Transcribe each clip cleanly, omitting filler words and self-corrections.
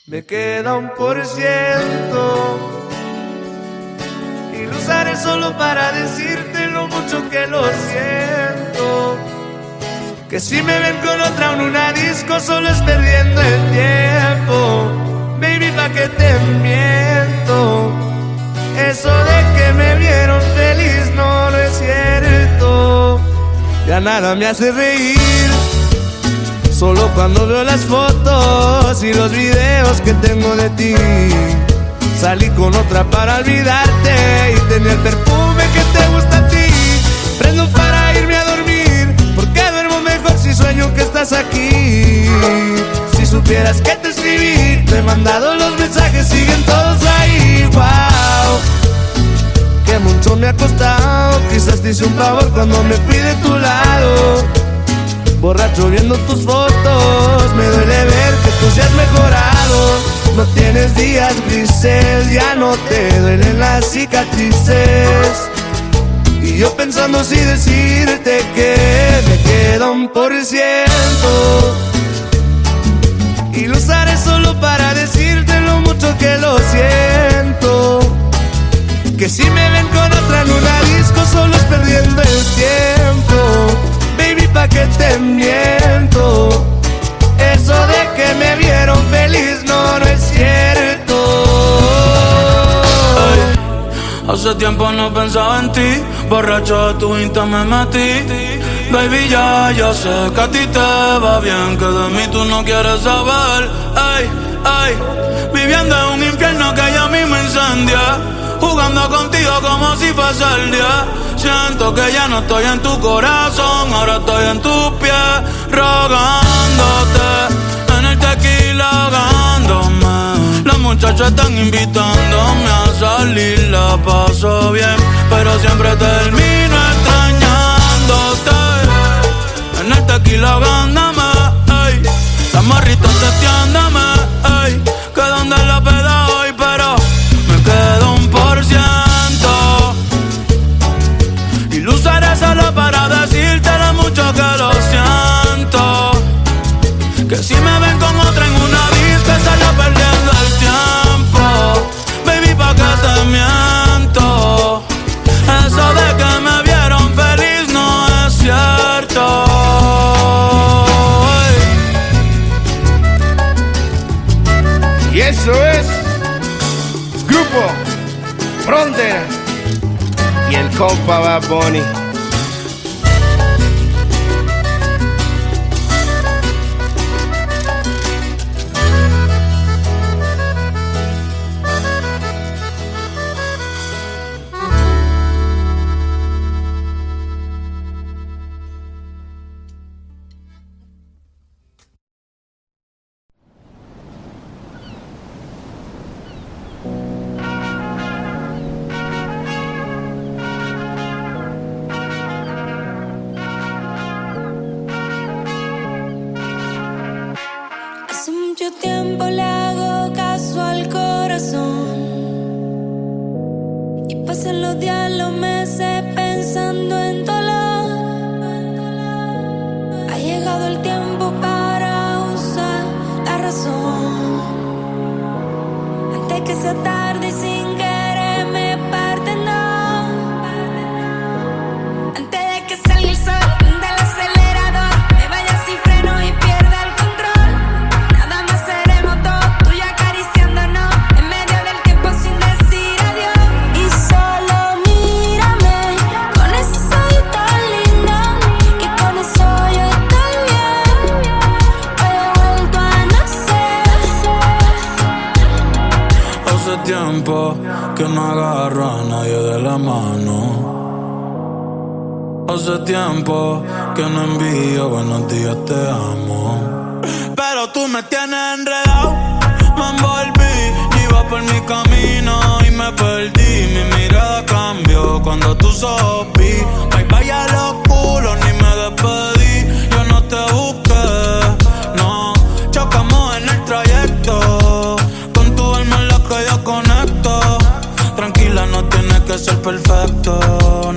Me queda 1% y lo usaré solo para decirte lo mucho que lo siento. Que si me ven con otra en una disco solo es perdiendo el tiempo. Baby, pa' que te miento. Eso de que me vieron feliz no es cierto. Ya nada me hace reír, solo cuando veo las fotos y los videos que tengo de ti. Salí con otra para olvidarte y tenía el perfume que te gusta a ti. Prendo para irme a dormir, porque duermo mejor si sueño que estás aquí. Si supieras que te escribí, te he mandado los mensajes, siguen todos ahí. Wow, que mucho me ha costado, quizás te hice un favor cuando me fui de tu lado. Borracho viendo tus fotos, me duele ver que tú sí has mejorado. No tienes días grises, ya no te duelen las cicatrices. Y yo pensando si decirte que me queda 1% y lo usaré solo para decirte lo mucho que lo siento. Que si me ven con otra en una disco solo es perdiendo el tiempo. Baby, pa' que te miento. Eso de que me vieron feliz no es cierto. Ay, hace tiempo no pensaba en ti, borracho de tu Insta me metí. Baby, ya sé que a ti te va bien, que de mí tú no quieres saber. Ay, viviendo en un infierno que ya mismo incendia, jugando contigo como si fuese el día. Siento que ya no estoy en tu corazón, ahora estoy en tus pies, rogándote, en el tequila ahogándome. Los muchachos están invitándome a salir, la paso bien, pero siempre termino extrañándote. En el tequila ahogándome, ey, las morritas testeándome, ey, que donde la peda hoy, pero me quedo 1%. Y lo usaré solo para decirte lo mucho que lo siento. Que si me ven con otra en una disco estaría perdiendo el tiempo. Baby, pa' que te miento. Eso de que me vieron feliz no es cierto. Y eso es Grupo Frontera y el compa Bad Bunny. Hace mucho tiempo le hago caso al corazón y pasan los días, los meses pensando en dolor. Ha llegado el tiempo para usar la razón antes que sea tarde y sin querer me parte, no. Antes de que salga el sol del acelerador, me vaya sin freno y pierda el control. Nada más seremos dos, tú y yo acariciándonos en medio del tiempo sin decir adiós. Y solo mírame con ese ojito lindo, que con eso yo estoy bien. Hoy he vuelto a nacer. Hace tiempo que no agarro a nadie de la mano. Hace tiempo que no envío buenos días, te amo. Pero tú me tienes enredado, me envolví, iba por mi camino y me perdí. Mi mirada cambió cuando tú sopí. Bye bye a los culos, ni me despedí. Yo no te busqué, no. Chocamos en el trayecto, con tu alma en la que yo conecto. Tranquila, no tienes que ser perfecto,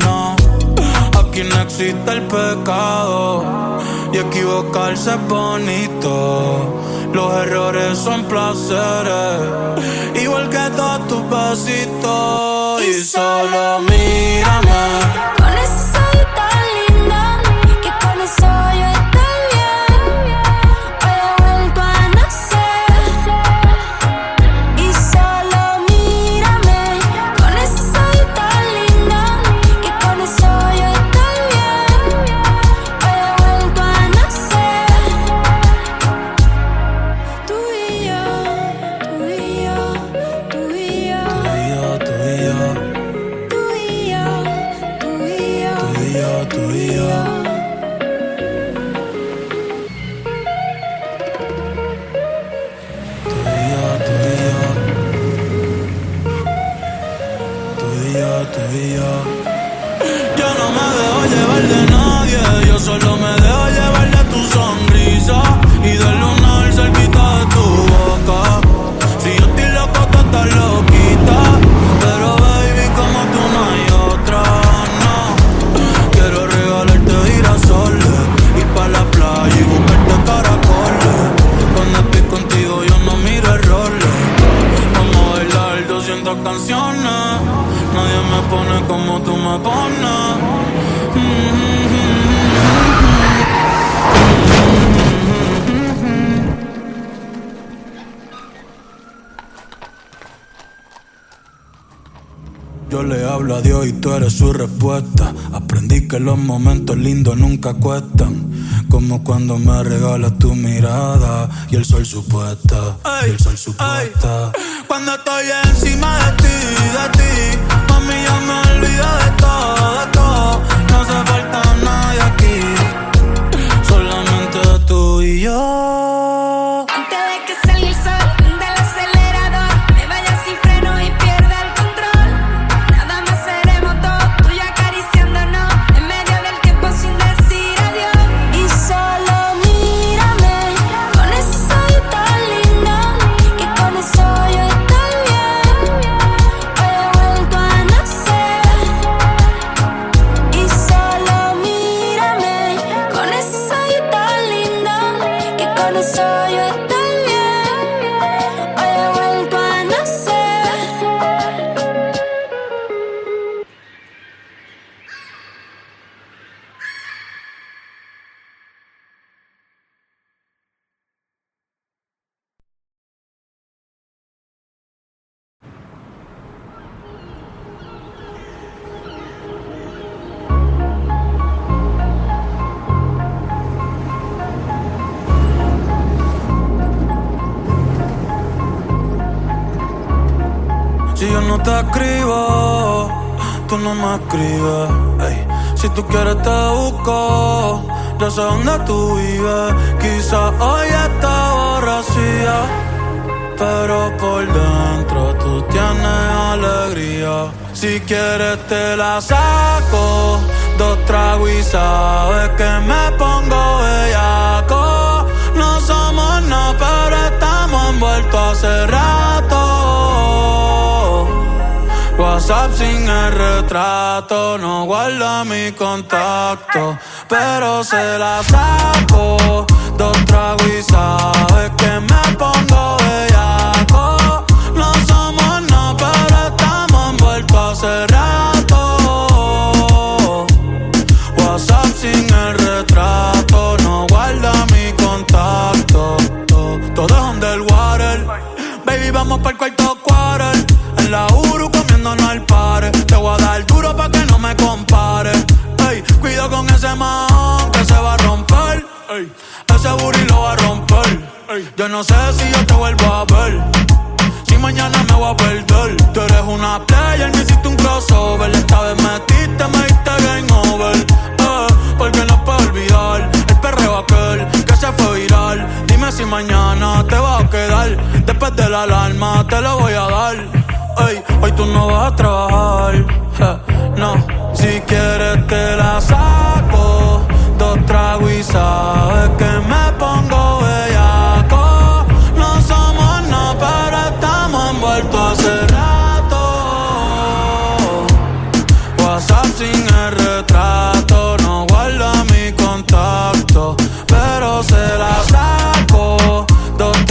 no. Aquí no existe el pecado y equivocarse es bonito. Los errores son placeres, igual que todos tus besitos. Y solo mírame. Con ese soy tan linda, que con eso yo estoy bien. Hoy he vuelto a nacer. Y solo mírame. Con ese soy tan linda, que con eso yo estoy bien. Hoy he vuelto a nacer. Tú y yo, tú y yo, tú y yo. Tú y yo, tú y yo. Tú y yo, tú y yo, Tú y yo, tú y yo. Tú y yo, tú y yo. Yo no me dejo llevar de nadie, yo solo me dejo llevar de tu sonrisa y del lunar cerquita de tu boca. Si yo estoy loco, tú estás loquita, pero baby, como tú no hay otra, no. Quiero regalarte girasoles, ir pa' la playa y buscarte caracoles. Cuando estoy contigo yo no miro errores. Vamos a bailar 200 canciones, nadie me pone como tú me pones. Yo le hablo a Dios y tú eres su respuesta. Aprendí que los momentos lindos nunca cuestan, como cuando me regalas tu mirada y el sol supuesta, y el sol supuesta. Cuando estoy encima de ti, mami, ya me olvido de todo. No hace falta nadie aquí, solamente tú y yo. antes de que salga el sol del acelerador, me vaya sin freno y pierda el control. Nada más seremos dos, tú y yo acariciándonos en medio del tiempo sin decir adiós. Y solo mírame, con ese soy tan linda, que con eso yo estoy bien. Hoy he vuelto a nacer. Y solo mírame, con ese soy tan linda, que con eso yo estoy bien. Hoy he vuelto a nacer. Si yo no te escribo, tú no me escribes. Ey, si tú quieres te busco, yo sé dónde tú vives. Quizás hoy está borracía, pero por dentro tú tienes alegría. Si quieres te la saco, 2 tragos y sabes que me pongo bellaco. No somos nada, pero estamos envueltos hace rato. WhatsApp sin el retrato, no guarda mi contacto, pero se la saco, 2 tragos y sabes que me pongo bellaco. No somos nada, pero estamos envueltos hace rato. WhatsApp sin el retrato, no guarda mi contacto. Todo es underwater, baby, vamos pa'l cuarto quarter. En la Uru comiéndonos al pare. Te voy a dar duro pa' que no me compare. Ey, cuido con ese man que se va a romper. Ey, ese booty lo va a romper. Ey, yo no sé si yo te vuelvo a ver, si mañana me voy a perder. Tú eres una player, me hiciste un crossover. Esta vez metiste, me diste game over. Porque no puedo olvidar el perreo aquel que se fue viral. Dime si mañana te vas a quedar. Después de la alarma te lo voy a dar. Ey, hoy tú no vas a trabajar, no. Si quieres te la saco, 2 tragos y sabes que me pongo bellaco. No somos nada, pero estamos envueltos hace rato. WhatsApp sin el retrato, no guarda mi contacto, pero se la saco, 2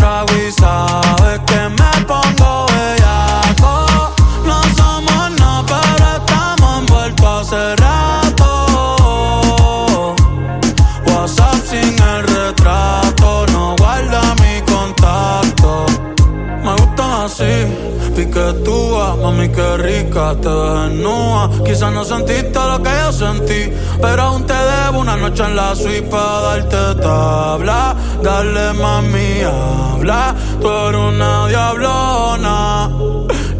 Mami, qué rica, te desnuda. Quizás no sentiste lo que yo sentí, pero aún te debo una noche en la suite para darte tabla. Dale, mami, habla. Tú eres una diablona,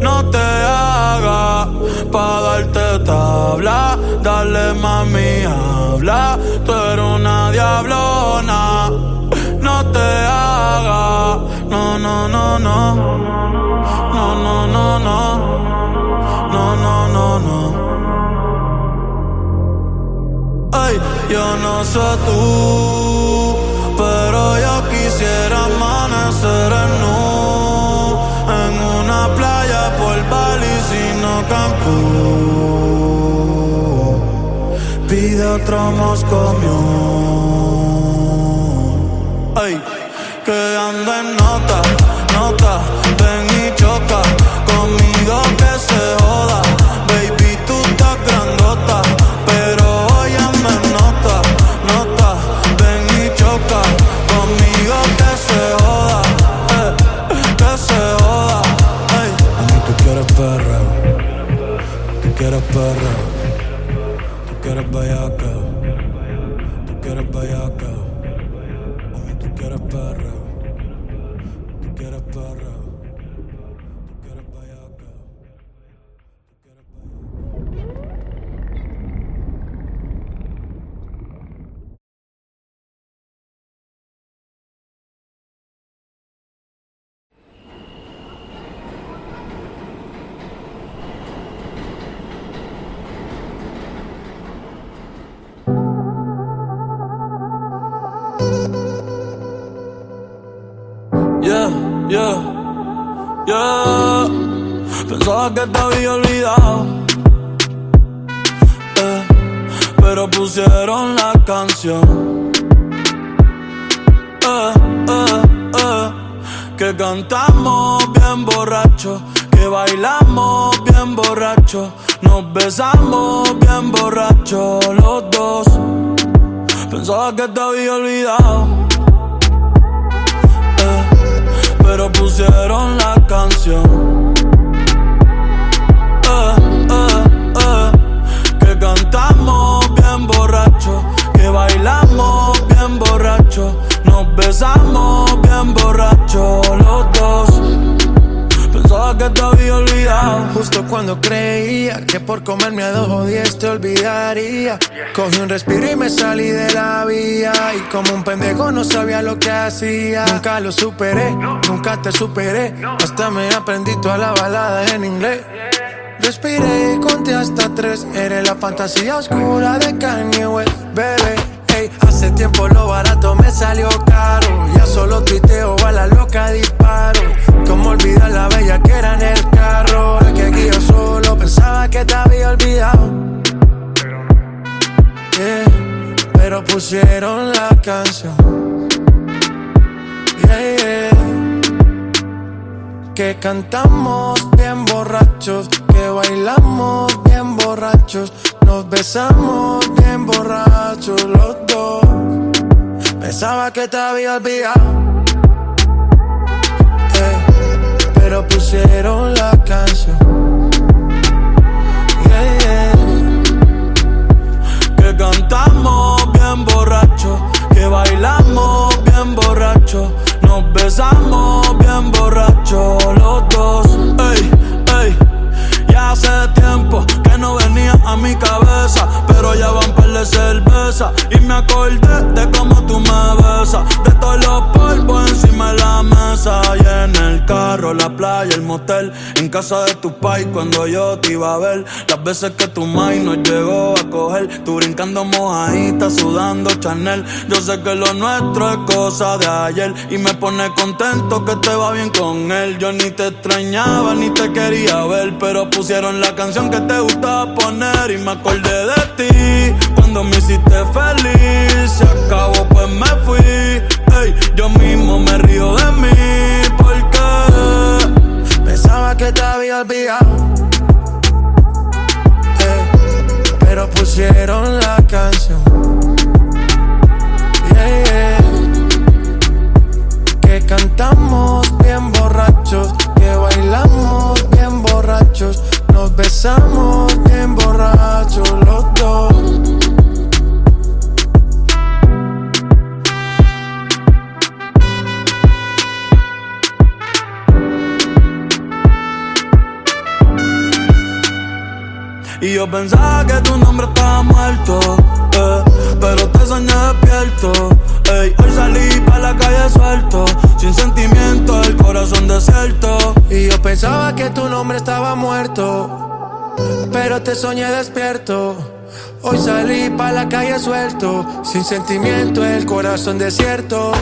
no te hagas pa' darte tabla. Dale, mami, habla. Tú eres una diablona, no te hagas. No, no, no, no. No, no, no, no. No, no, no, no. Ay, yo no sé tú, pero yo quisiera amanecer en una playa por Bali, sino Cancún. Pide otro moscomión. Ay, que ande en nota, nota. Ven y choca conmigo que se joda. Baby, tú estás grandota, pero óyeme nota, nota. Ven y choca conmigo que se joda, que se joda. Ay. A mí tú quieres perreo, tú quieres perreo, tú quieres bellaca, tú quieres bellaca. A mí tú quieres perreo, tú quieres perreo. Yeah, yeah, yeah. Pensaba que te había olvidado, pero pusieron la canción, que cantamos bien borrachos, que bailamos bien borrachos, nos besamos bien borrachos los dos. Pensaba que te había olvidado, pero pusieron la canción, que cantamos bien borrachos, que bailamos bien borrachos, nos besamos bien borrachos los dos. Pensaba que te había olvidado. Justo cuando creía que por comerme a 2 o 10 te olvidaría, cogí un respiro y me salí de la vía. Y como un pendejo no sabía lo que hacía. Nunca lo superé, nunca te superé. Hasta me aprendí toda la balada en inglés. Respiré y conté hasta 3. Eres la fantasía oscura de Kanye West, bebé. Ey, hace tiempo lo barato me salió caro. Ya solo tuiteo, a la loca disparo. Cómo olvidar la bella que era en el carro. El que guío solo pensaba que te había olvidado, yeah, pero pusieron la canción, yeah, yeah. Que cantamos bien borrachos, que bailamos bien borrachos, nos besamos bien borrachos los dos. Pensaba que te había olvidado, pero pusieron la canción, yeah, yeah. Que cantamos bien borrachos, que bailamos bien borrachos, nos besamos bien borrachos los dos. Ey, ey. Ya hace tiempo que no venía a mi cabeza, pero ya van par de cerveza y me acordé de cómo tú me besas, de todos los polvos encima de la mesa. Y en el carro, la playa, el motel, en casa de tu pai cuando yo te iba a ver. Las veces que tu mai nos llegó a coger, tú brincando mojadita, sudando Chanel. Yo sé que lo nuestro es cosa de ayer y me pone contento que te va bien con él. Yo ni te extrañaba ni te quería ver, pero pusieron la canción que te gustaba poner y me acordé de ti cuando me hiciste feliz. Se acabó pues me fui, ey, yo mismo me río de mí porque pensaba que te había olvidado, pero pusieron la canción, yeah, yeah. Que cantamos bien borrachos, que bailamos bien borrachos, Y yo pensaba que tu nombre estaba muerto, pero te soñé despierto. Ey, hoy salí pa' la calle suelto, sin sentimiento, el corazón desierto. Y yo pensaba que tu nombre estaba muerto, pero te soñé despierto. Hoy salí pa' la calle suelto, sin sentimiento, el corazón desierto.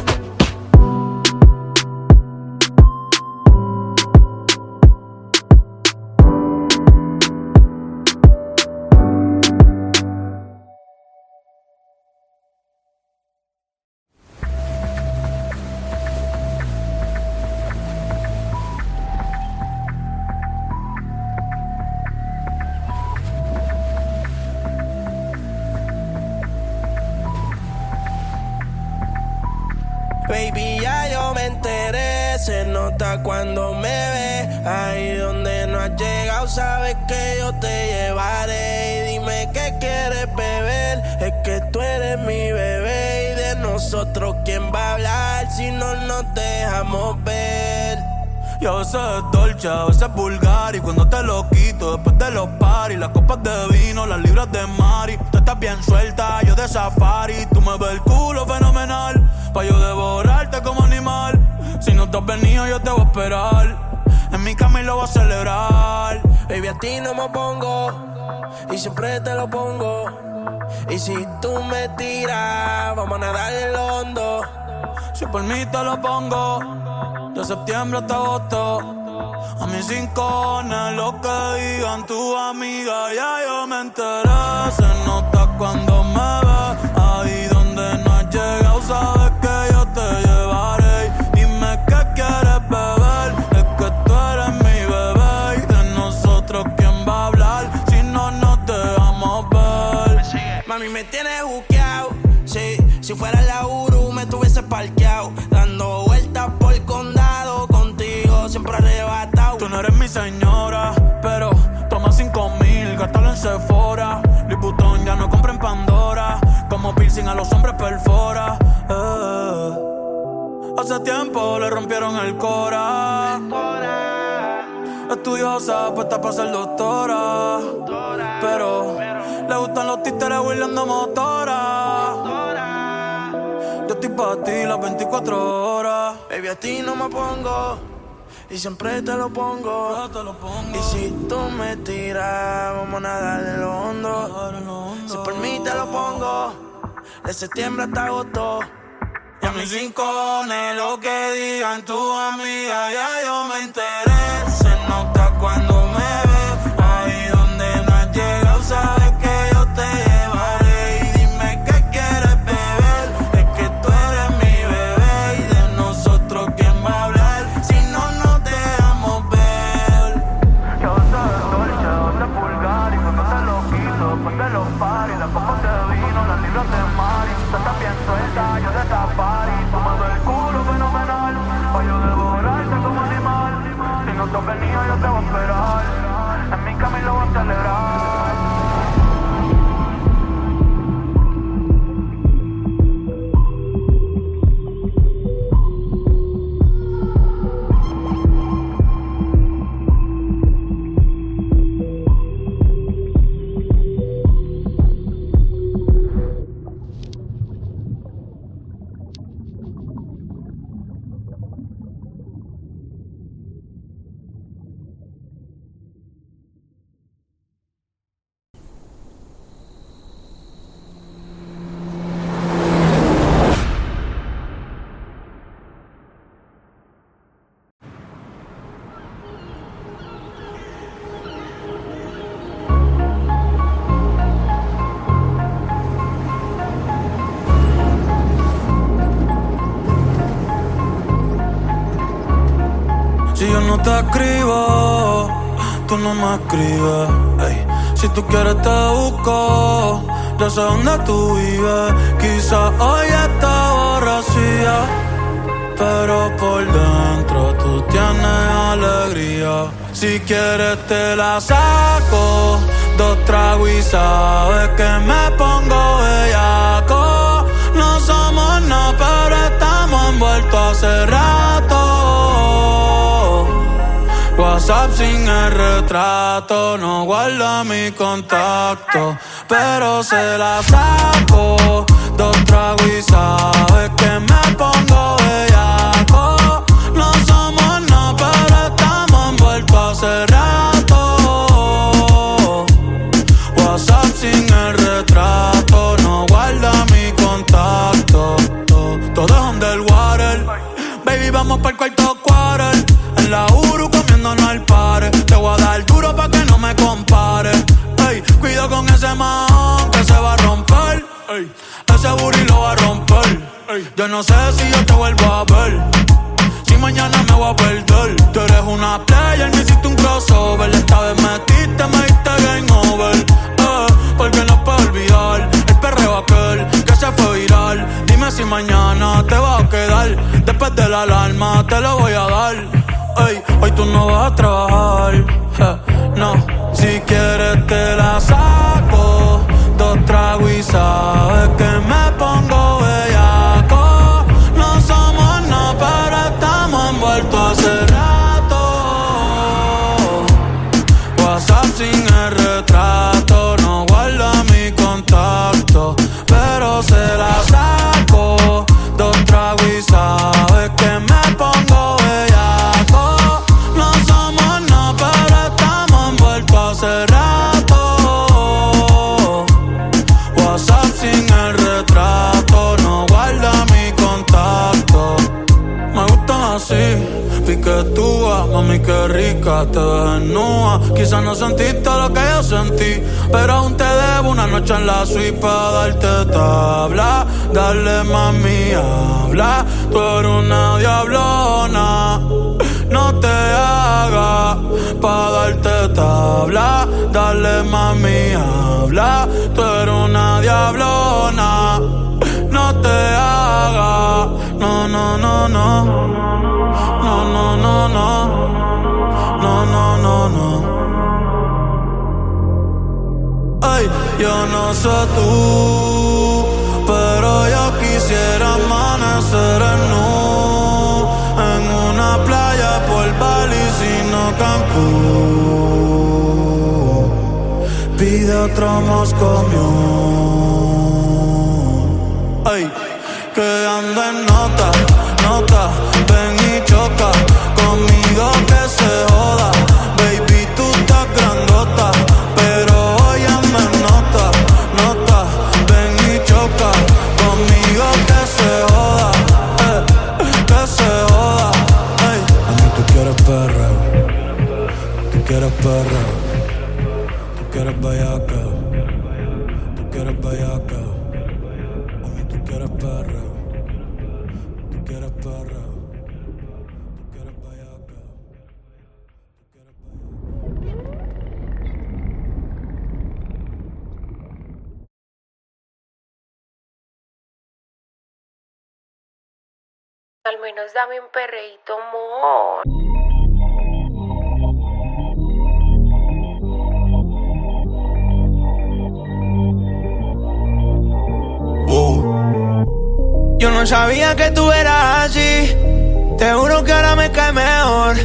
Baby, ya yo me enteré, se nota cuando me ves. Ahí donde no has llegado, sabes que yo te llevaré. Y dime qué quieres beber, es que tú eres mi bebé. Y de nosotros, ¿quién va a hablar si no nos dejamos ver? Y a veces es dolce, a veces es vulgar. Y cuando te lo quito, después de los paris, las copas de vino, las libras de mari. Tú estás bien suelta, yo de safari. Tú me ves el culo fenomenal, pa' yo devorarte como animal. Si no te has venido, yo te voy a esperar. En mi cama y lo voy a celebrar. Baby, a ti no me pongo, y siempre te lo pongo. Y si tú me tiras, vamos a nadar en lo hondo. Si por mí te lo pongo, de septiembre hasta agosto. A mis rincones, lo que digan tu amiga, ya yo me enteré. Se nota cuando me ves, ahí donde no has llegado, sabes que yo te llevaré. Dime qué quieres beber, es que tú eres mi bebé. Y de nosotros, ¿quién va a hablar si no nos dejamos ver? Mami, me tienes juqueado, sí. Si fuera la Uru, me tuviese parqueado, dando vueltas por el condado, contigo siempre arrebatado. Tú no eres mi señora, pero toma 5,000, gástalo en Sephora. Louis Vuitton ya no compra en Pandora, como piercing a los hombres perfora. Hace tiempo le rompieron el cora. Estudiosa, puesta para ser doctora, pero le gustan los títeres huirleando motora. Yo estoy pa' ti las 24 horas. Baby, a ti no me pongo, y siempre te lo pongo. Yo te lo pongo. Y si tú me tiras, vamos a nadar en lo hondo. Si por mí te lo pongo, de septiembre hasta agosto. Y a mis rincones, lo que digan tu amiga, ya yo me enteré. Se nota cuando me ves, ahí donde no has llegado, sabes que yo te llevaré. Y dime qué quieres beber, es que tú eres mi bebé. Y de nosotros, ¿quién va a hablar si no nos dejamos ver? Yo soy dolce, donde vulgar. Y cuando te lo quito, después de los paris, las copas de vino, las libras de mari. Tú estás bien suelta, yo de safari. Tú me ves el culo fenomenal, pa' yo devorarte como animal. Si no te has venido, yo te voy a esperar. En mi cama y lo voy a celebrar. Si yo no te escribo, tú no me escribes. Ey, si tú quieres te busco, yo sé dónde tú vives. Quizás hoy está borracía, pero por dentro tú tienes alegría. Si quieres te la saco, 2 tragos y sabes que me pongo bellaco. No somos nada, pero estamos envueltos hace rato. Voy a WhatsApp sin el retrato, no guarda mi contacto, pero se la saco. 2 tragos y sabes que me pongo bellaco. No somos nada, pero estamos envueltos hace rato. WhatsApp sin el retrato, no guarda mi contacto. Todo es underwater. Baby, vamos pa'l cuarto quarter. En la Uru comiéndonos al pare. Te voy a dar duro pa' que no me compare. Ey, cuido con ese man que se va a romper. Ey, ese booty lo va a romper. Ey, yo no sé si yo te vuelvo a ver. Si mañana me voy a perder. Tú eres una player, me hiciste un crossover. Esta vez metiste, me diste game over. Porque no puedo olvidar el perreo aquel que se fue viral. Dime si mañana te vas a quedar. Después de la alarma te lo voy a dar. Ey, hoy tú no vas a trabajar. No, si quieres te la saco. 2 tragos y sabes que me pongo bellaco. No somos nada, pero estamos envueltos hace rato. WhatsApp sin el retrato, no guarda mi contacto, pero se la saco. 2 tragos y sabes que me pongo bellaco. No somos nada, pero estamos envueltos hace rato. WhatsApp sin el retrato, no guarda mi contacto. Me gustan así, piquetúa, mami qué rica, te ves desnuda. Quizás no sentiste lo que yo sentí, pero aún te debo una noche en la suite pa' darte tabla. Dale mami, habla, tú eres una diablona. No te hagas pa' darte tabla. Dale mami, habla, tú eres una diablona. No te hagas, no, no, no, no. No, no, no, no. No, no, no, no. Ay, yo no sé tú, pero yo quisiera amanecer en nu, en una playa por Bali, sino Cancún. Pide otro Moscow Mule. Ay, que anda en nota, nota. Ven y choca conmigo que se joda. Baby, tú estás grandota, pero óyeme nota, nota. Ven y choca conmigo que se joda, que se joda. Ey. A mí tú quieres perreo, tú quieres perreo, tú quieres bellaca, tú quieres bellaca. A mí tú quieres perreo, tú quieres perreo. Al menos dame un perreíto, amor. Yo no sabía que tú eras así. Te juro que ahora me cae mejor.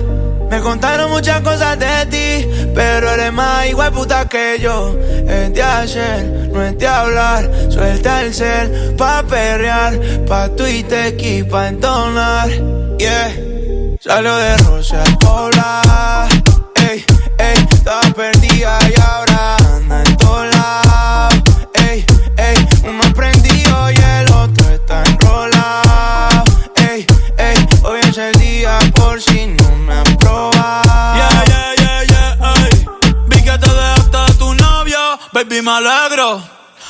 Me contaron muchas cosas de ti, pero eres más igual puta que yo. Es de hacer, no es de hablar. Suelta el cel pa' perrear, pa' Twitter y pa' entonar. Yeah, salió de Rosa al poblar. Ey, ey, estaba perdida y ahora anda en todos lados. Ey, ey, uno prendido y el otro está enrolado. Ey, ey, hoy es el día por si no me han probado. Yeah, yeah, yeah, yeah, ey. Vi que te dejaste de tu novio, baby, me alegro.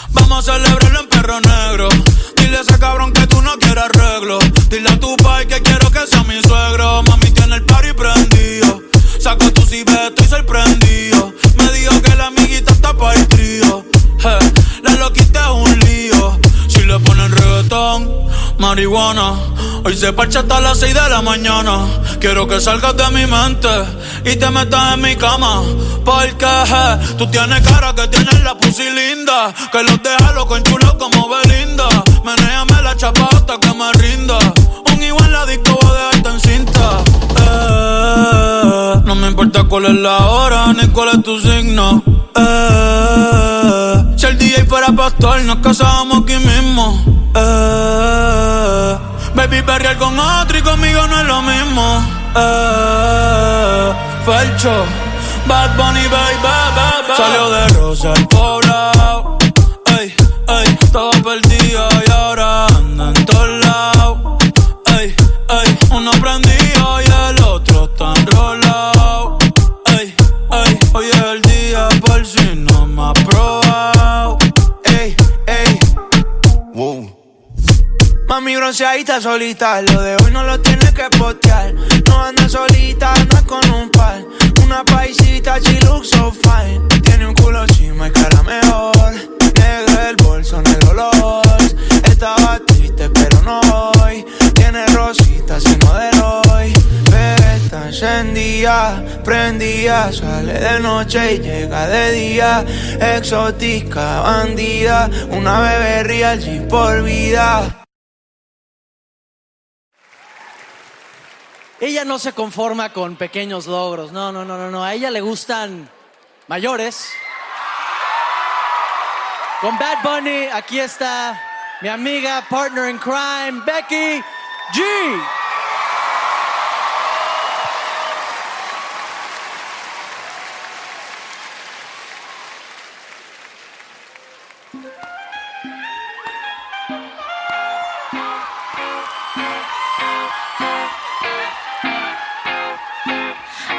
Vamos a celebrarlo en Perro Negro. Dile a ese cabrón que tú no quieres arreglo. Dile a tu pai que quiero que sea mi suegro. Mami tiene el party prendido. Saco tu cibe, estoy sorprendido. Me dijo que la amiguita está para el trío. La loquita es un lío. Si le ponen reggaetón, marihuana. Hoy se parcha hasta las 6 de la mañana. Quiero que salgas de mi mente y te metas en mi cama. Porque tú tienes cara que tienes la pussy linda, que los deja loco en chulo como Belinda. Menéame la chapa hasta que me rinda. Un igual en la disco voy a dejarte en cinta. No me importa cuál es la hora ni cuál es tu signo. Si el DJ fuera pastor, nos casábamos aquí mismo. Baby, perrear con otro y conmigo no es lo mismo. Felcho, Bad Bunny, baby. Salió de Rosa el poblado. Ey, ey, estaba perdido y ahora anda en todos lados. Ey, ey, uno prendido y el otro está enrolado. Ey, ey, hoy es el día por si no me has probado. Ey, ey. Wow. Mami bronceadita solita, lo de hoy no lo tienes que postear. No anda solita, no es con un par. Una paisita, she looks so fine. Tiene un culo chima y cara mejor. Negro el bolso, negro los halls. Estaba triste pero no hoy. Tiene rositas y no de hoy. Pero está encendida, prendida. Sale de noche y llega de día. Exótica, bandida. Una bebé real, G por vida. Ella no se conforma con pequeños logros. No. A ella le gustan mayores. Con Bad Bunny, aquí está mi amiga, partner in crime, Becky G.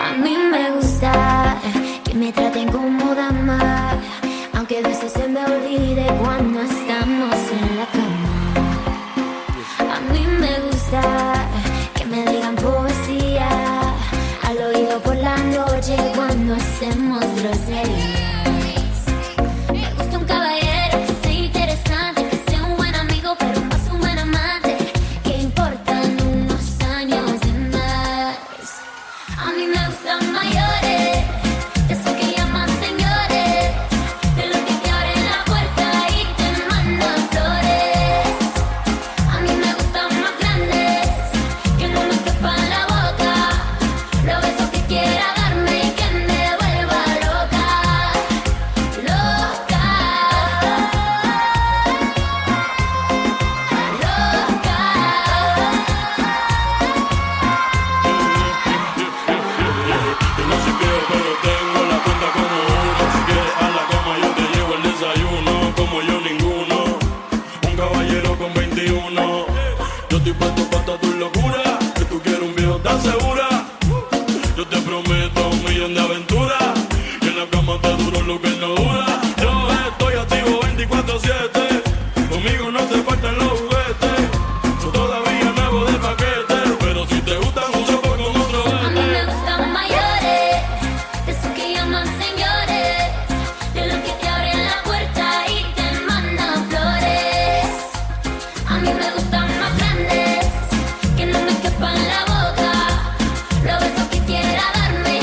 A mí me gusta que me traten como dama, aunque a veces se me olvide cuando estamos en la cama. A mí me gusta que me digan poesía al oído por la noche cuando hacemos groserías. Me gusta un caballero que sea interesante, que sea un buen amigo, pero más un buen amante. Que importan unos años de más. A mí me gustan mayores, de esos que llaman señores, de los que te abren la puerta y te mandan flores. A mí me gustan más grandes, que no me quepan la boca, los besos que quiera darme y que me vuelva loca, loca, loca. Yo no soy viejo, pero tengo la cuenta como uno. Si quieres a la cama, yo te llevo el desayuno. Como yo ninguno, un caballero con 21. Yo estoy puesto para toda tu locura. Que tú quieres un viejo tan segura. Yo te prometo un millón de aventuras. Y en la cama te duro lo que no dura. Yo estoy activo 24/7. Conmigo no te faltan los juguetes. Yo todavía me hago de paquete. Pero si te gustan mucho por con otro A mí me gustan mayores, de esos que llaman señores, de los que te abren la puerta y te mandan flores. A mí me gustan más grandes, que no me quepan la boca, los besos que quiera darme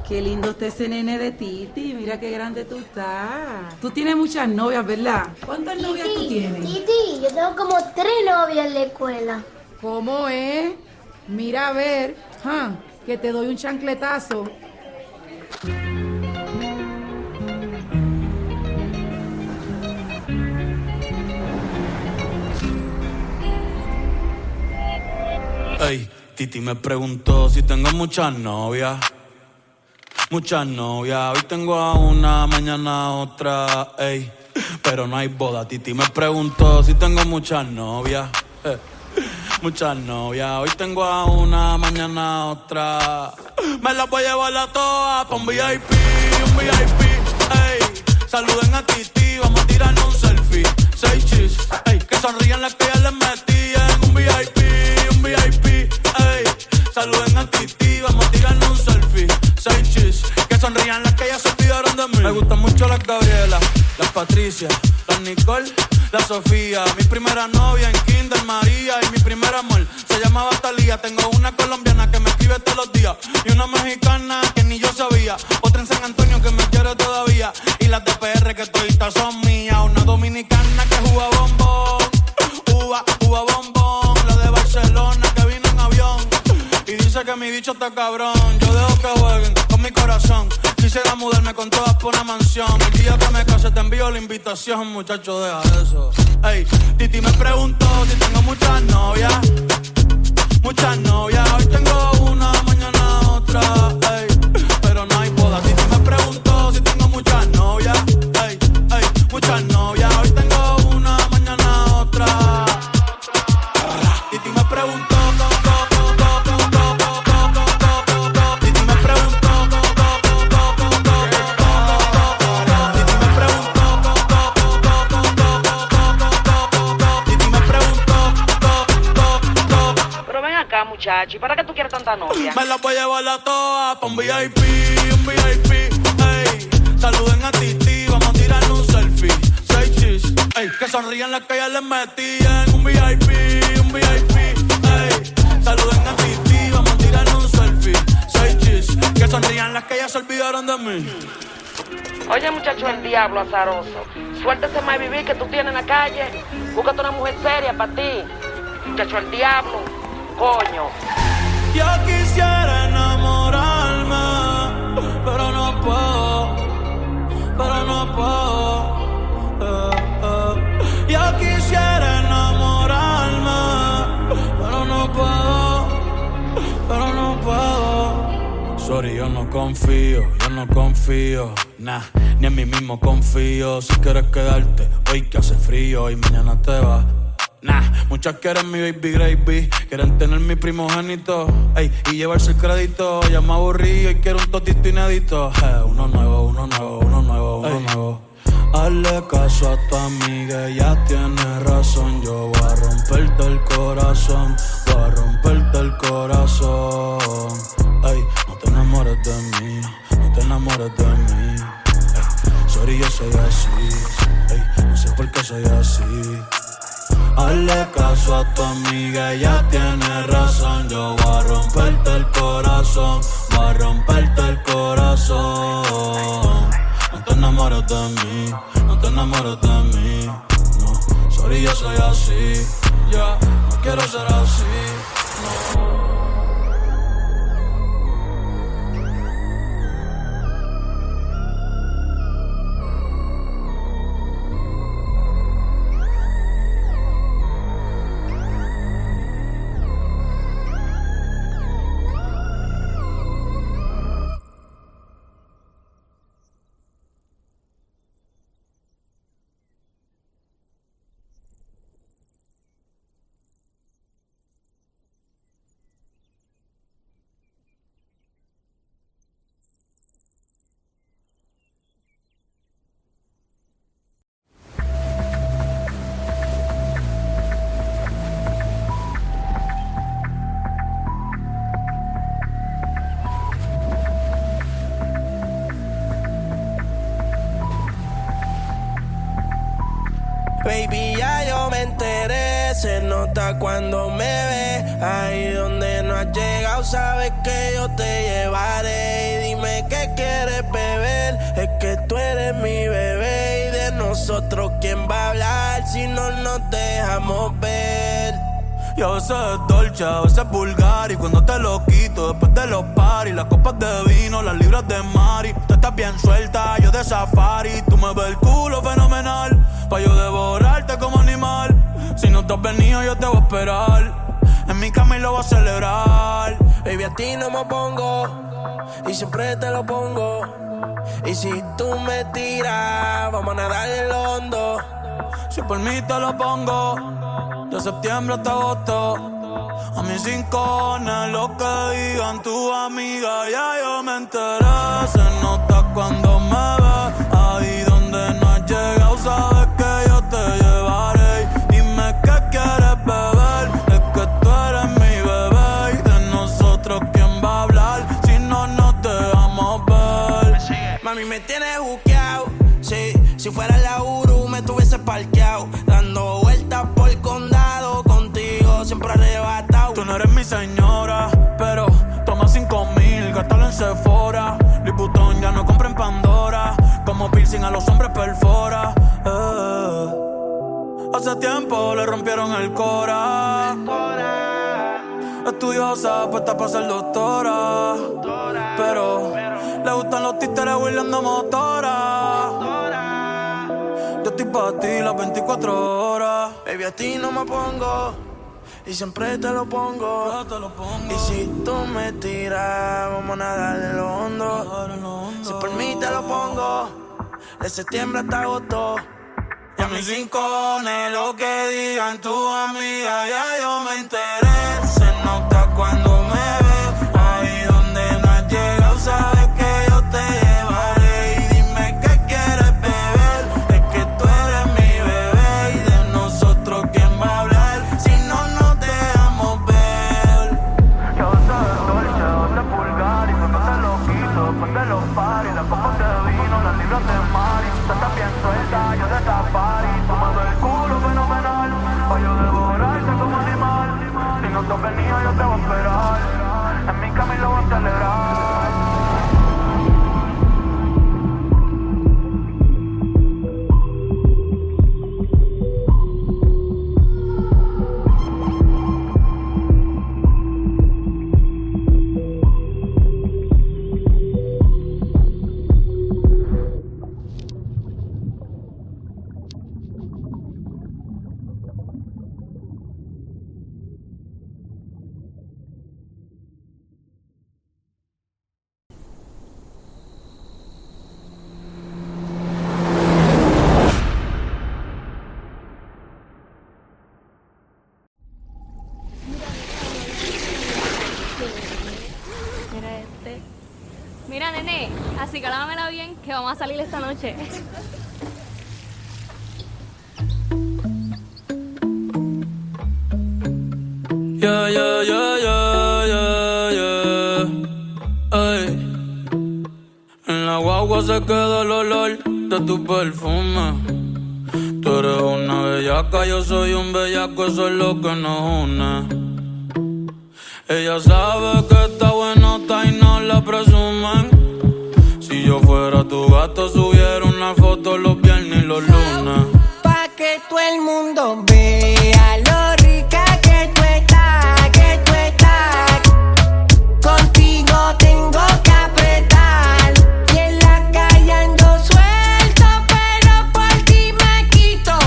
Qué lindo está ese nene de Titi. Mira qué grande tú estás. Tú tienes muchas novias, ¿verdad? ¿Cuántas novias tú tienes? Titi, yo tengo como 3 novias en la escuela. ¿Cómo es? Mira a ver, que te doy un chancletazo. Ey, Titi me preguntó si tengo muchas novias. Muchas novias, hoy tengo a una, mañana a otra, ey. Pero no hay boda. Titi me preguntó si tengo muchas novias. Muchas novias, hoy tengo a una, mañana a otra. Me las voy a llevar a todas pa' un VIP, ey. Saluden a Titi, vamos a tirarnos un selfie. 6 chis, ey. Que sonrían las que ya les metí en un VIP, ey. Saluden a Titi, vamos a tirarnos un selfie. 6 chis, que sonrían las que ya se olvidaron de mí. Me gustan mucho las Gabriela, las Patricia, las Nicole, la Sofía. Mi primera novia en Kinder María y mi primer amor se llamaba Talía. Tengo una colombiana que me escribe todos los días y una mexicana que ni yo sabía. Otra en San Antonio que me quiere todavía y las de PR que toditas son mías. Una dominicana que juega bombón, uva bombón. La de Barcelona que vino en avión y dice que mi bicho está cabrón. Yo dejo que jueguen con mi corazón. Quisiera mudarme con todas por una mansión. El día que me case te envío la invitación, muchacho, deja eso. Ey, Titi me preguntó si tengo muchas novias. Muchas novias, hoy tengo una, mañana otra, ey. Pero no hay boda. Titi me preguntó si tengo muchas novias. Ey, muchas novias, hoy tengo una, mañana otra. Titi me preguntó. Muchacho, ¿y para qué tú quieres tanta novia? Me la voy a llevar a todas pa' un VIP, ey. Saluden a Titi, vamos a tirarnos un selfie. 6 chis, ey. Que sonrían las que ya les metí en un VIP, ey. Saluden a Titi, vamos a tirarnos un selfie. 6 chis, que sonrían las que ya se olvidaron de mí. Oye, muchacho, el diablo azaroso. Suéltese más vivir que tú tienes en la calle. Búscate una mujer seria para ti. Muchacho, el diablo. Coño. Yo quisiera enamorarme, pero no puedo, Yo quisiera enamorarme, pero no puedo. Sorry, yo no confío, nah, ni en mí mismo confío. Si quieres quedarte, hoy que hace frío y mañana te vas. Nah, muchas quieren mi baby gravy, quieren tener mi primogénito, ey, y llevarse el crédito. Ya me aburrí y quiero un totito inédito. Uno nuevo. Hazle caso a tu amiga, ella tiene razón. Yo voy a romperte el corazón, ey, no te enamores de mí, ey, sorry, yo soy así, ey, no sé por qué soy así. Hazle caso a tu amiga, ella tiene razón. Yo voy a romperte el corazón, No te enamores de mí, no. Sorry, yo soy así, ya, no quiero ser así, no. Baby, ya yo me enteré, se nota cuando me ves. Ahí donde no has llegado, sabes que yo te llevaré. Y dime qué quieres beber, es que tú eres mi bebé. Y de nosotros, ¿quién va a hablar si no nos dejamos ver? Y a veces es dolce, a veces es vulgar. Y cuando te lo quito, después de los paris, las copas de vino, las libras de mari. Tú estás bien suelta, yo de safari. Tú me ves el culo fenomenal, pa' yo devorarte como animal. Si no te has venido, yo te voy a esperar. En mi cama y lo voy a celebrar. Baby, a ti no me pongo, y siempre te lo pongo. Y si tú me tiras, vamos a nadar en lo hondo. Si por mí te lo pongo, de septiembre hasta agosto. A mis rincones, lo que digan tu amiga, ya yo me enteré. Se nota cuando me ves. Ahí donde no has llegado, sabes que yo te llevaré. Dime qué quieres beber, es que tú eres mi bebé. Y de nosotros, ¿quién va a hablar si no nos dejamos ver? Mami, me tienes buqueado, sí. Si fuera la Uru, me tuviese parqueado, dando vueltas por el condado, contigo siempre arrebatado. Tú no eres mi señora, pero toma 5,000, gástalo en Sephora. Louis Vuitton ya no compra en Pandora, como piercing a los hombres perfora. Hace tiempo le rompieron el cora. Estudiosa, puesta para ser doctora, pero le gustan los títeres huirleando motora. Yo estoy pa' ti las 24 horas. Baby, a ti no me pongo, y siempre te lo pongo. Y si tú me tiras, vamos a nadar en lo hondo. Si por mí te lo pongo, de septiembre hasta agosto. Y a mis rincones, lo que digan tu amiga, ya yo me enteré. Se nota cuando me ves. Ahí donde no has llegado, sabes que yo te llevaré. Y dime qué quieres beber, es que tú eres mi bebé. Y de nosotros, ¿quién va a hablar si no nos dejamos ver? Que a veces es dolce, a veces es vulgar. Y cuando te lo quito, después de los paris, las copas de vino, las libras de mari. Tú estás bien suelta, yo de safari. Tú me ves el culo fenomenal, pa' yo devorarte como animal. Si no te has venido, yo te voy a esperar. En mi cama y lo voy a celebrar. Mira, nene, así que lámamela bien, que vamos a salir esta noche. Yeah, yeah, yeah, yeah, yeah, yeah. Ay. En la guagua se queda el olor de tu perfume. Tú eres una bellaca, yo soy un bellaco, eso es lo que nos une. Ella sabe que está buenota y no la presumen. Si yo fuera tu gato, subiera una foto los viernes y los lunes. Pa' que todo el mundo vea lo rica que tú estás, que tú estás. Contigo tengo que apretar. Y en la calle ando suelto, pero por ti me quito.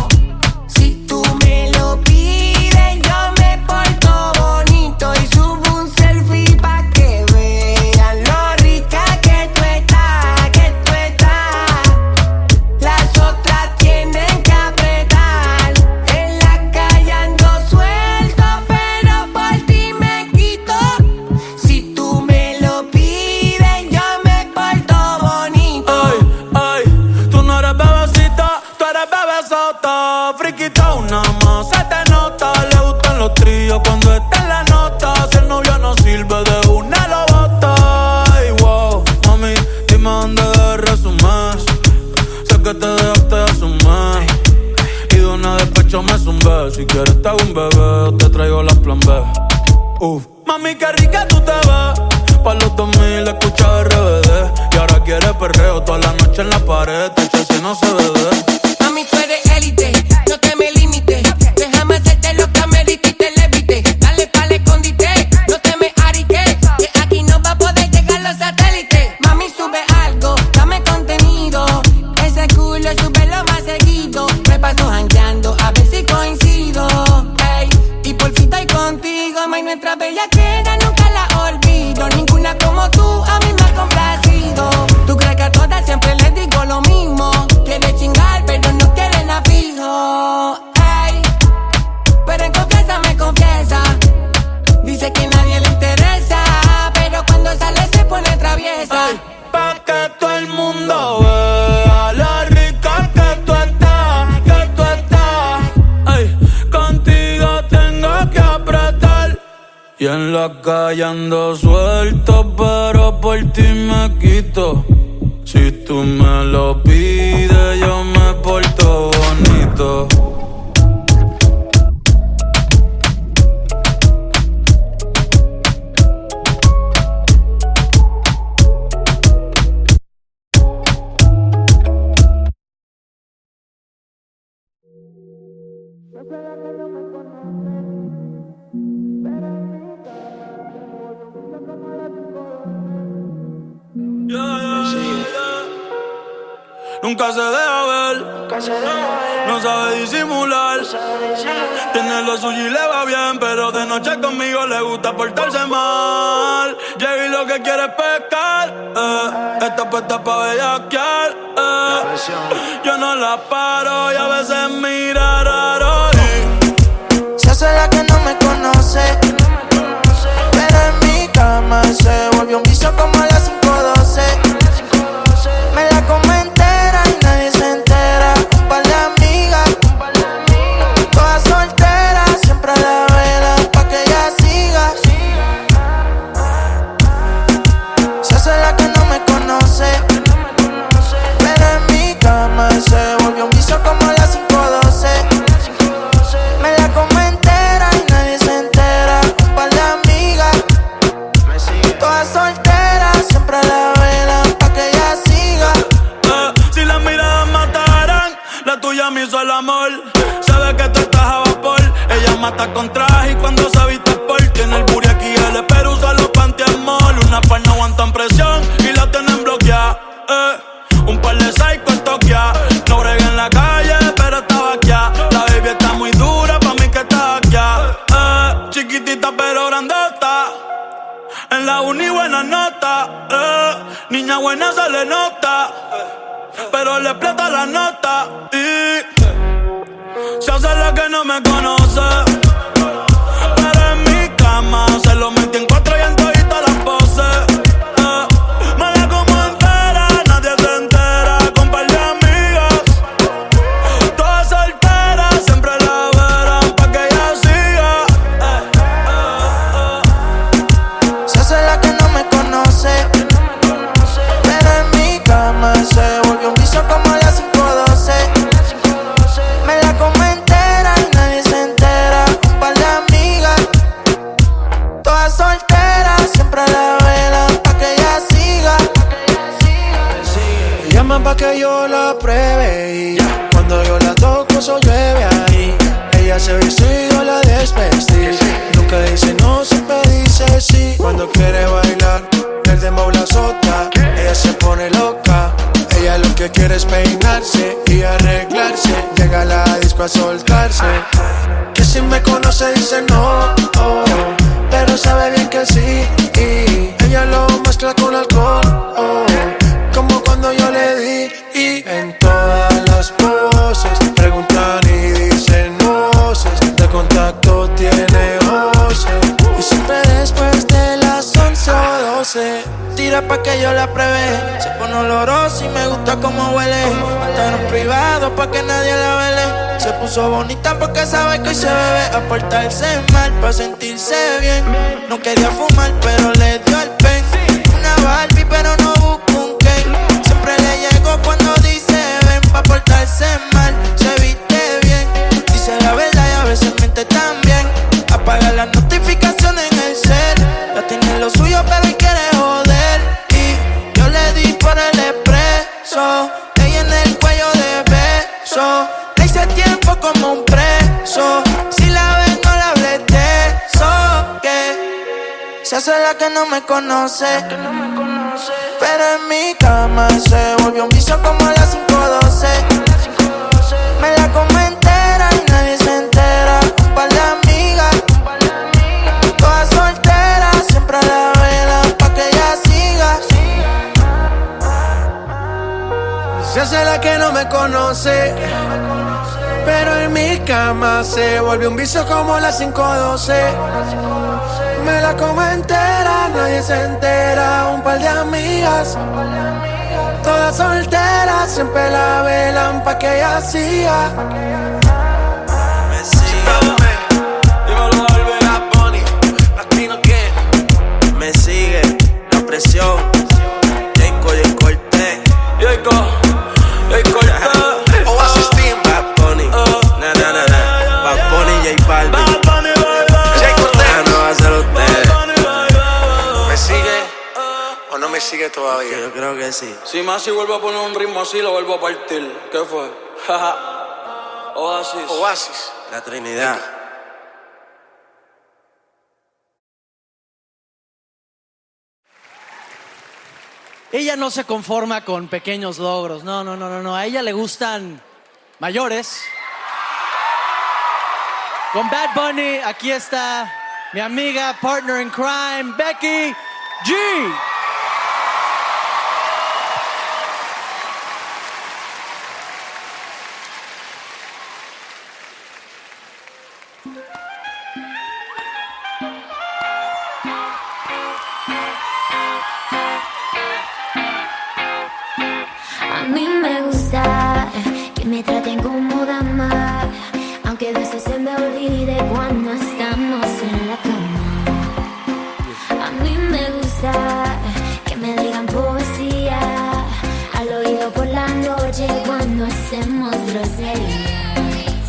Si tú me lo pides, yo me porto bonito y subo un selfie pa' que vean lo rica que tú estás, que tú estás. Las otras tienen que apretar. En la calle ando suelto, pero por ti me quito. Si tú me lo pides, yo me porto bonito. Ay, ay, tú no eres bebecita, tú eres bebesota. Friquita una más, se te nota. Le gustan los tríos cuando está en la nota. Si el novio no sirve, de una lo bota. Ay, wow, mami, dime dónde resumes. Sé que te dejaste de asumir y de una despecha anoche me zumbé. Si quieres te hago un bebé o te traigo la plan B. Mami, qué rica tú te ves. Pa' los 2000 escuchaba RBD. Y ahora quieres perreo toda la noche en la pared. Te eché si no se bebe. Mami, tú eres élite, no te me limites. Déjame hacerte los cameritos y te levite. Dale pa'l escondite, no te me ariques. Que aquí no va a poder llegar los satélites. Mami, sube algo, dame contenido. Ese culo súbelo más seguido. Me paso jangueando, a ver si coincido. Ey, y por fin estoy contigo. May, nuestra bellaquera nunca la olvido. Ninguna como tú a mí me ha complacido. Tú crees que a todas siempre les digo lo mismo. Quiere chingar pero no quiere nada fijo. Ey, pero en confianza me confiesa. Dice que nadie le interesa, pero cuando sale se pone traviesa. Ay, pa' que todo el mundo vea la rica que tú estás, que tú estás. Ay, contigo tengo que apretar. Y en la calle ando suelto, pero por ti me quito. Si tú me lo pides, yo me porto bonito. Nunca se deja ver, no sabe disimular. Tiene lo suyo y le va bien, pero de noche conmigo le gusta portarse mal. Llega y lo que quiere es pescar, está puesta pa' bellaquear. Yo no la paro y a veces mira raro. Se hace la que no me conoce, pero en mi cama se volvió un vicio como a las 5:12. Me la come entera y nadie se entera. Un par de amigas, todas solteras, siempre a la vela pa' que ella siga. Se hace la que no me conoce, pero en mi cama se volvió un vicio como a las 5:12. Me la come entera y nadie se entera. Un par de amigas, todas solteras, siempre a la vela pa' que ella siga. Si las miradas mataran, la tuya me hizo el amor. Sabe que tú estás a vapor. Ella mata con traje y cuando se viste por. Tiene el booty aquí, el pero usa los panty en mall. Una par no aguantan presión y la tienen bloqueada. Un par de psycho toquea. No bregué en la calle, pero estaba aquí. La baby está muy dura, pa' mí que está aquí. Chiquitita pero grandota. En la uni buena nota. Niña buena se le nota, pero le explota la nota. Y se hace la que no me conoce, pero en mi cama se lo metí en 4 y en todita las poses. Me la como entera, nadie se entera. Con par de amigas, todas solteras, siempre la verán pa' que ella siga. Se hace la que no me conoce, pero en mi cama se volvió un vicio como a las 5:12. Me la come entera y nadie se entera. Un par de amigas, todas solteras, siempre a la vela pa' que ella siga. Llaman pa' que yo la pruebe y cuando yo la toco eso llueve ahí. Ella se viste y yo la desvestí. Nunca dice no, siempre dice sí. Cuando quiere bailar, el dembow la azota. Ella se pone loca. Ella lo que quiere es peinarse y arreglarse. Llega a la disco a soltarse. Que si me conoce dice no, oh, pero sabe bien que sí. Y ella lo mezcla con alcohol, oh, como cuando yo le di. Y en todas las poses preguntan y dicen voces. De contacto tiene voces. Y siempre después de las 11 o 12 Tira pa' que yo la pruebe. Se pone olorosa y me gusta como huele. Hasta en privado pa' que nadie la vele. Se puso bonita porque sabe que hoy se bebe. A portarse mal pa' sentirse bien. No quería fumar pero le dio el pen. Una Barbie pero no busca un Ken. Siempre le llego cuando dice ven. Pa' portarse mal se viste bien. Dice la Se hace la que no me conoce, pero en mi cama se volvió un vicio como las 5:12. Me la como entera y nadie se entera. Un par de amigas, todas solteras, siempre a la vela pa' que ella siga. Se hace la que no me conoce, pero en mi cama se volvió un vicio como las 5:12. Me la como entera, nadie se entera. Un par de amigas, todas solteras, siempre la velan pa' que ella siga. Me sigue, dímelo, Bad Bunny, latino que me sigue, la presión, Jayco y el corte, Oasis Team, Bad Bunny, Bad Bunny, J Balvin, Jayco no va a ser usted. ¿Me sigue o no me sigue todavía? Yo creo que sí. Si más si vuelvo a poner un ritmo así, lo vuelvo a partir. ¿Qué fue? Oasis, la Trinidad. Ella no se conforma con pequeños logros. No. A ella le gustan mayores. Con Bad Bunny, aquí está mi amiga, partner in crime, Becky G. A mí me gusta que me traten como dama, aunque a veces se me olvide cuando estamos en la cama. A mí me gusta que me digan poesía al oído por la noche cuando hacemos groserías.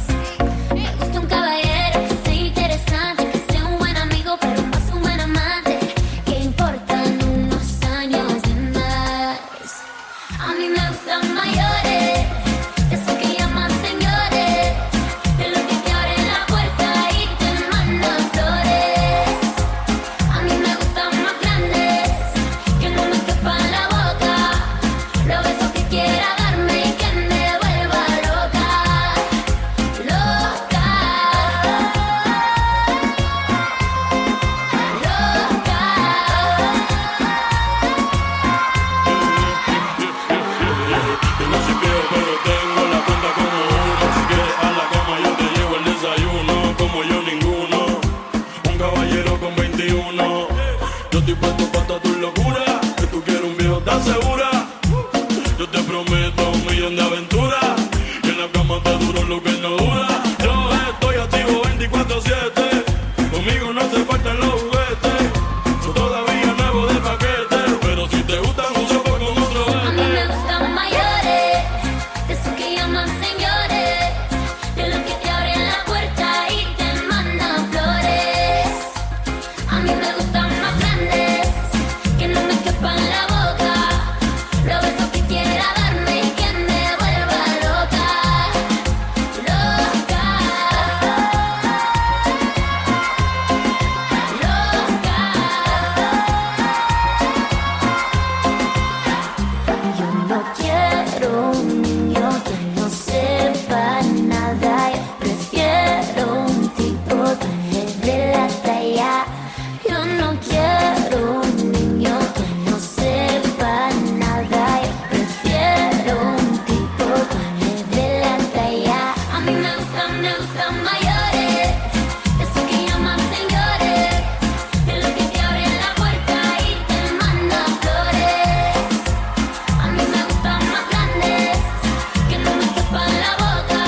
Me gusta un caballero que sea interesante, que sea un buen amigo, pero más un buen amante, que importan unos años de más. A mí me gustan mayores, de esos que llaman señores, de los que te abren la puerta y te mandan flores. A mí me gustan más grandes, que no me quepan la boca, los besos que quiera darme y que me vuelva loca, loca, loca. Yo no soy viejo, pero tengo la cuenta como uno. Si quieres a la cama, yo te llevo el desayuno. Como yo ninguno, un caballero con 21. Yo estoy puesto para toda tu locura. Que tú quieres un viejo, ¿estás segura? Yo te prometo 1.000.000 de aventuras. Y en la cama te duro lo que no dura. Yo estoy activo 24/7. Conmigo no te faltan los juguetes. Yo todavía nuevo de paquete. Pero si te gustan un sopa con otro A mí me gustan mayores, de esos que llaman señores, de los que te abren la puerta y te mandan flores. A mí me gustan más grandes, que no me quepan la boca, los besos que quiera darme y que me vuelva loca, loca, loca. Yo no quiero un niño que no sepa nada. Yo prefiero un tipo que le dé la talla. Yo no quiero un niño que no sepa nada. Yo prefiero un tipo que le dé la talla. A mí me gustan mayores, esos que llaman señores, de los que te abren la puerta y te mandan flores. A mí me gustan más grandes, que no me quepan la boca,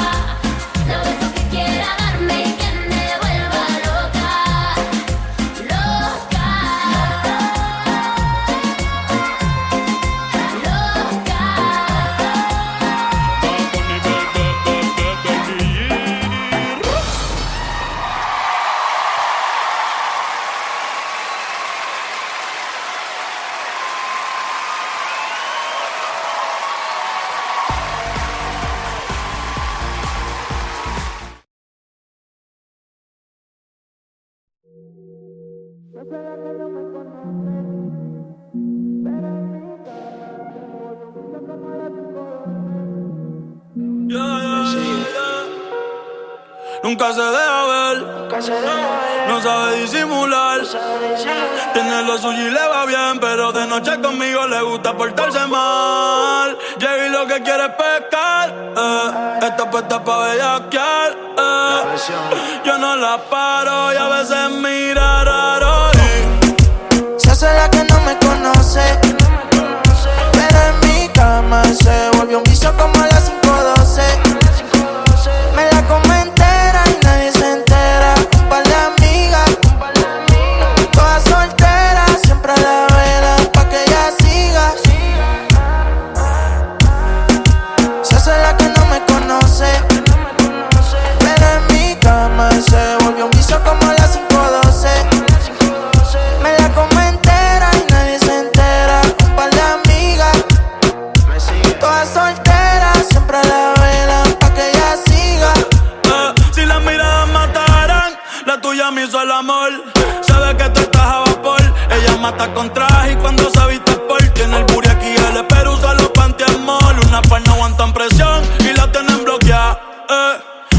los besos que quiera darme y que me vuelva loca, loca, Nunca se deja ver, no sabe disimular. Tiene lo suyo y le va bien, pero de noche conmigo le gusta portarse mal. Llega y lo que quiere es pescar, está puesta pa' bellaquear, Yo no la paro y a veces mira raro. Se hace la que no me conoce, pero en mi cama se volvió un vicio como a las 5:12. Me la come entera y nadie se entera. Un par de amigas, todas solteras, siempre a la vela pa' que ella siga. Se hace la que no me conoce, pero en mi cama se volvió un vicio como a las 5:12. Me la come entera y nadie se entera. Un par de amigas, todas solteras, siempre a la vela pa' que ella siga. Si las miradas mataran, la tuya me hizo el amor. Sabe que tú estás a vapor. Ella mata con traje y cuando se viste por. Tiene el booty aquí, el espero usa los panty-amol. Una par no aguantan presión y la tienen bloqueada.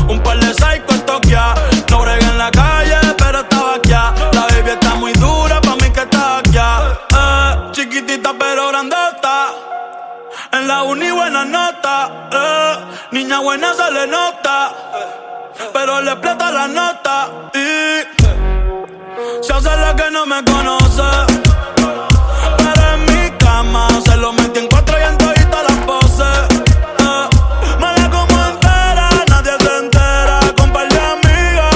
Un par de psycho en Tokia. No brega en la calle, pero está vaqueada. La baby está muy dura, pa' mí que está vaqueada. Chiquitita pero grandota. En la uni buena nota, niña buena se le nota, pero le explota la nota y se hace la que no me conoce, pero en mi cama se lo metí en 4 y en todita las poses. Me la como entera, nadie se entera, con par de amigas,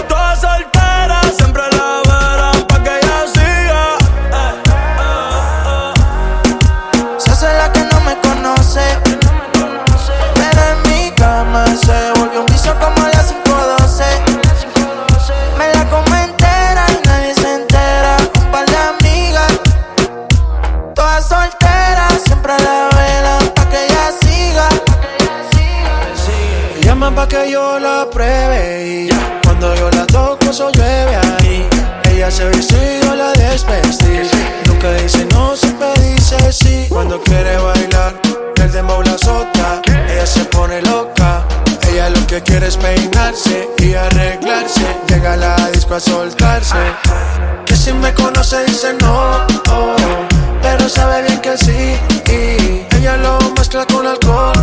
todas solteras, siempre la verán pa' que ella siga. Se hace la que no me conoce, pero en mi cama se volvió un vicio como a las 5:12. Me la come entera y nadie se entera. Un par de amigas, todas solteras, siempre a la vela pa' que ella siga. Me llaman pa' que yo la pruebe y cuando yo la toco eso llueve ahí. Ella se viste y yo la desvestí. Nunca dice no, siempre dice sí. Cuando quiere bailar, el dembow la azota. Ella se pone loca. Ella lo que quiere es peinarse y arreglarse. Llega a la disco a soltarse. Que si me conoce dice no, pero sabe bien que sí. Y ella lo mezcla con alcohol,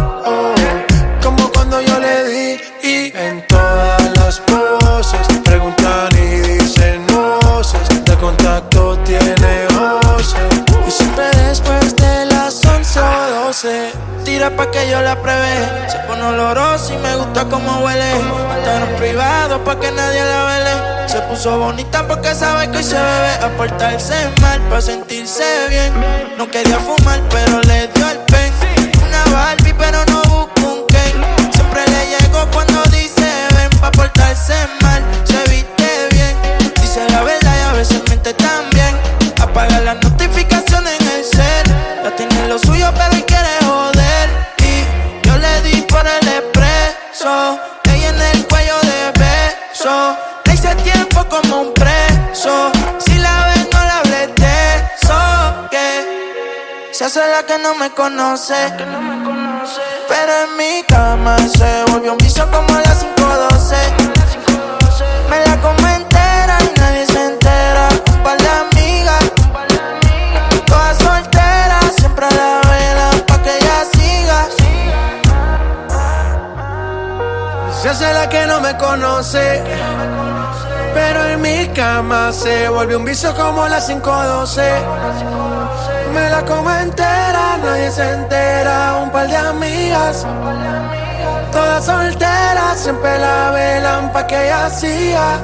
como cuando yo le di. Y en todas las poses preguntan y dicen voces. De contacto tiene voces. Y siempre después de las 11 o 12 Tira pa' que yo la pruebe. Se pone olorosa y me gusta como huele. Estar en privado pa' que nadie la vele. Se puso bonita porque sabe que hoy se bebe. A portarse mal pa' sentirse bien. No quería fumar pero le dio el pen. Una Barbie pero no busco un Ken. Siempre le llego cuando dice ven. Pa' portarse mal, se viste bien. Dice la verdad y a veces miente también. Apaga las notificaciones en el cel. Ya tiene lo suyo pero hoy quiere joder. Y yo le di por el expreso. Ella en el cuello de beso. Le hice tiempo como un preso. Si la ves no la hables de eso. Que se hace la que no me conoce, pero en mi cama se volvió un vicio como a las 5:12. Me la come entera y nadie se entera. Un par de amigas, todas solteras, siempre a la vela pa' que ella siga. Se hace la que no me conoce, pero en mi cama se volvió un vicio como a las 5:12. Me la como entera, nadie se entera. Un par de amigas, todas solteras, siempre la velan pa' que ella siga.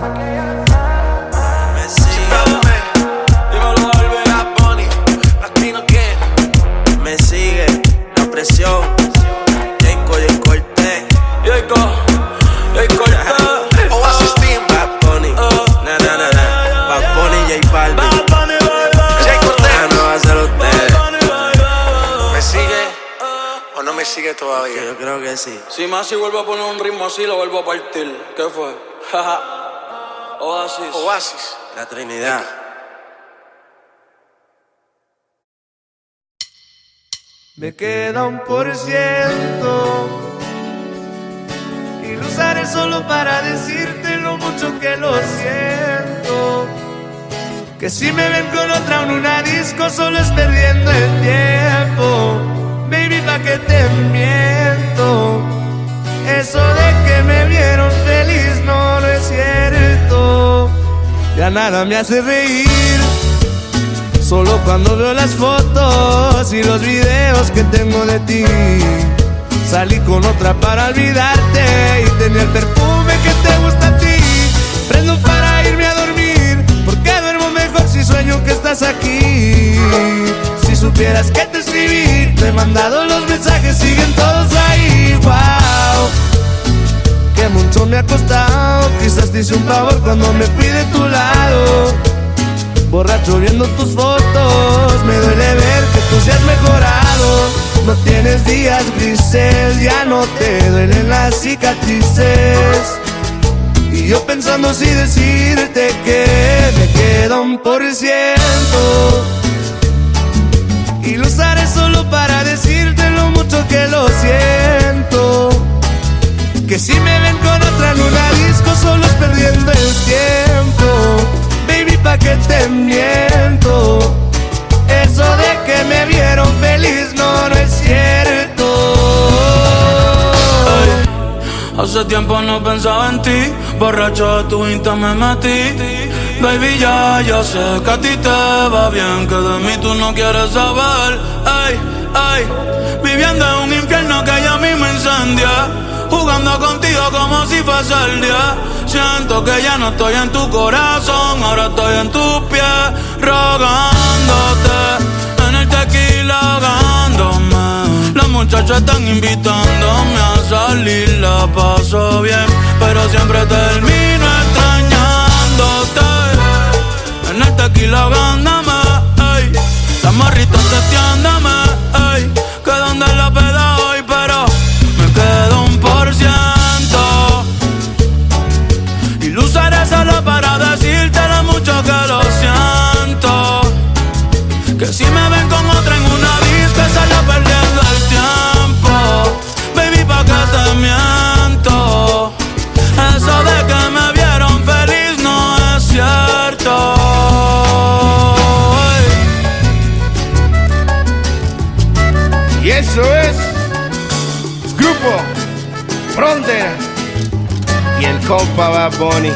Me sigue, dímelo Albert, Bad Bunny, Latino King. Me sigue, la presión, Jayco y Cortez. Oasis Team, Bad Bunny, Bad Bunny, J Balvin, Jay Cortez. No va a ser usted. ¿Me sigue o no me sigue todavía? Yo creo que sí. Si Masi vuelve a poner un ritmo así, lo vuelvo a partir. ¿Qué fue? Oasis. La Trinidad. Me queda 1% y lo usaré solo para decirte lo mucho que lo siento. Que si me ven con otra en una disco solo es perdiendo el tiempo. Baby, pa' que te miento. Eso de que me vieron feliz no es cierto. Ya nada me hace reír, solo cuando veo las fotos y los videos que tengo de ti. Salí con otra para olvidarte y tenía el perfume que te gusta a ti. Prendo para irme a dormir, porque duermo mejor si sueño que estás aquí. Si supieras que te escribí, te he mandado los mensajes, siguen todos ahí. Wow, que mucho me ha costado. Quizás te hice un favor cuando me fui de tu lado. Borracho viendo tus fotos, me duele ver que tú seas mejorado. No tienes días grises, ya no te duelen las cicatrices. Y yo pensando si decirte que me queda 1% y lo usaré solo para decirte lo mucho que lo siento. Que si me ven con otra en una disco solo es perdiendo el tiempo. Baby, pa' que te miento. Eso de que me vieron feliz no es cierto. Hace tiempo no pensaba en ti, borracho de tu Insta me metí. Baby, ya sé que a ti te va bien, que de mí tú no quieres saber. Ay, ay, viviendo en un infierno que ya mismo incendia, jugando contigo como si fuese el día. Siento que ya no estoy en tu corazón, ahora estoy en tus pies, rogándote, en el tequila ahogándome. Los muchachos están invitándome a salir, la paso bien, pero siempre termino extrañándote. En el tequila ahogándome, ey, las morritas testeándome, ey, que donde la peda hoy, pero me quedo 1%. Y lo usaré solo para decirte lo mucho que lo siento. Que si me ven con otra en una disco solo perdiendo el tiempo. Baby, pa' que te miento. Eso de que me vieron feliz no es cierto. Y eso es Grupo Frontera y el compa Bad Bunny.